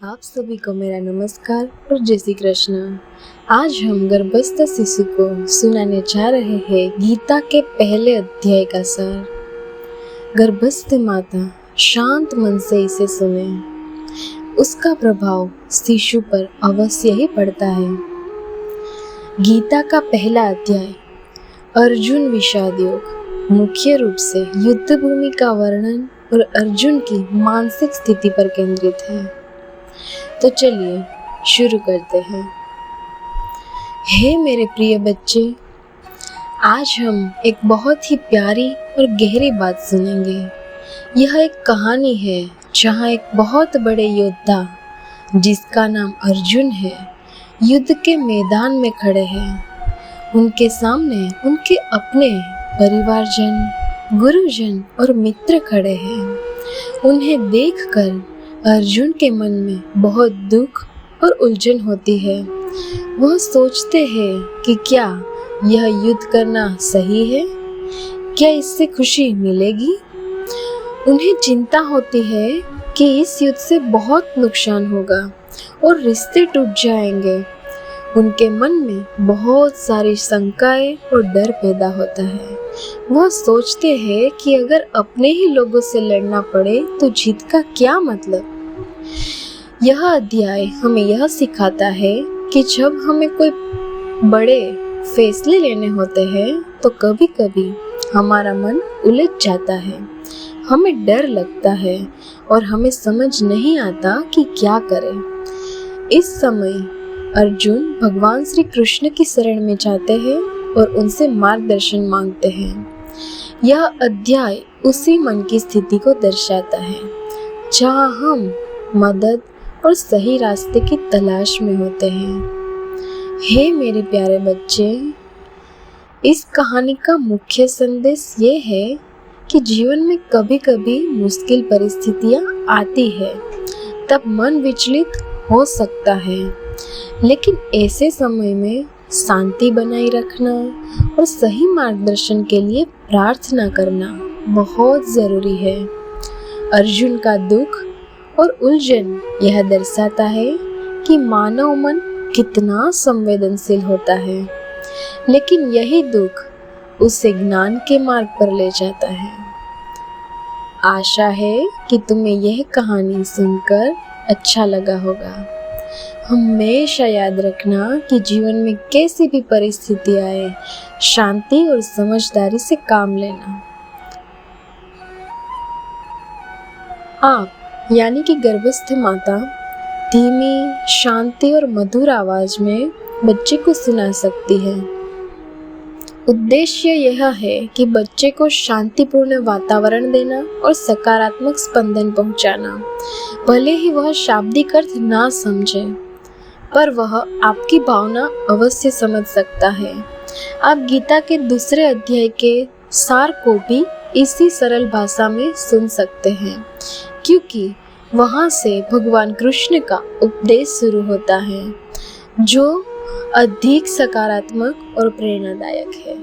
आप सभी को मेरा नमस्कार और जय श्री कृष्ण। आज हम गर्भस्थ शिशु को सुनाने जा रहे हैं गीता के पहले अध्याय का सार। गर्भस्थ माता शांत मन से इसे सुने, उसका प्रभाव शिशु पर अवश्य ही पड़ता है। गीता का पहला अध्याय अर्जुन विषाद योग मुख्य रूप से युद्ध भूमि का वर्णन और अर्जुन की मानसिक स्थिति पर केंद्रित है। तो चलिए शुरू करते हैं। हे मेरे प्रिय बच्चे, आज हम एक बहुत ही प्यारी और गहरी बात सुनेंगे। यह एक कहानी है जहाँ एक बहुत बड़े योद्धा जिसका नाम अर्जुन है, युद्ध के मैदान में खड़े हैं। उनके सामने उनके अपने परिवारजन, गुरुजन और मित्र खड़े हैं। उन्हें देखकर अर्जुन के मन में बहुत दुख और उलझन होती है। वह सोचते हैं कि क्या यह युद्ध करना सही है, क्या इससे खुशी मिलेगी। उन्हें चिंता होती है कि इस युद्ध से बहुत नुकसान होगा और रिश्ते टूट जाएंगे। उनके मन में बहुत सारी शंकाएं और डर पैदा होता है। वह सोचते हैं कि अगर अपने ही लोगों से लड़ना पड़े तो जीत का क्या मतलब। यह अध्याय हमें यह सिखाता है कि जब हमें कोई बड़े फैसले लेने होते हैं तो कभी कभी हमारा मन उलझ जाता है, हमें डर लगता है और हमें समझ नहीं आता कि क्या करें। इस समय अर्जुन भगवान श्री कृष्ण की शरण में जाते हैं और उनसे मार्गदर्शन मांगते हैं। यह अध्याय उसी मन की स्थिति को दर्शाता है जहाँ हम मदद और सही रास्ते की तलाश में होते हैं। हे मेरे प्यारे बच्चे, इस कहानी का मुख्य संदेश ये है कि जीवन में कभी कभी मुश्किल परिस्थितियाँ आती है, तब मन विचलित हो सकता है, लेकिन ऐसे समय में शांति बनाए रखना और सही मार्गदर्शन के लिए प्रार्थना करना बहुत जरूरी है। अर्जुन का दुख और उलझन यह दर्शाता है कि मानव मन कितना संवेदनशील होता है, लेकिन यही दुख उसे ज्ञान के मार्ग पर ले जाता है। आशा है कि तुम्हें यह कहानी सुनकर अच्छा लगा होगा। हमेशा याद रखना कि जीवन में कैसी भी परिस्थिति आए, शांति और समझदारी से काम लेना। आप यानी कि गर्भस्थ माता धीमी, शांति और मधुर आवाज में बच्चे को सुना सकती है। उद्देश्य यह है कि बच्चे को शांतिपूर्ण वातावरण देना और सकारात्मक स्पंदन पहुंचाना। भले ही वह शाब्दिक अर्थ ना समझे, पर वह आपकी भावना अवश्य समझ सकता है। आप गीता के दूसरे अध्याय के सार को भी इसी सरल भाषा में सुन सकते हैं, क्योंकि वहाँ से भगवान कृष्ण का उपदेश शुरू होता है जो अधिक सकारात्मक और प्रेरणादायक है।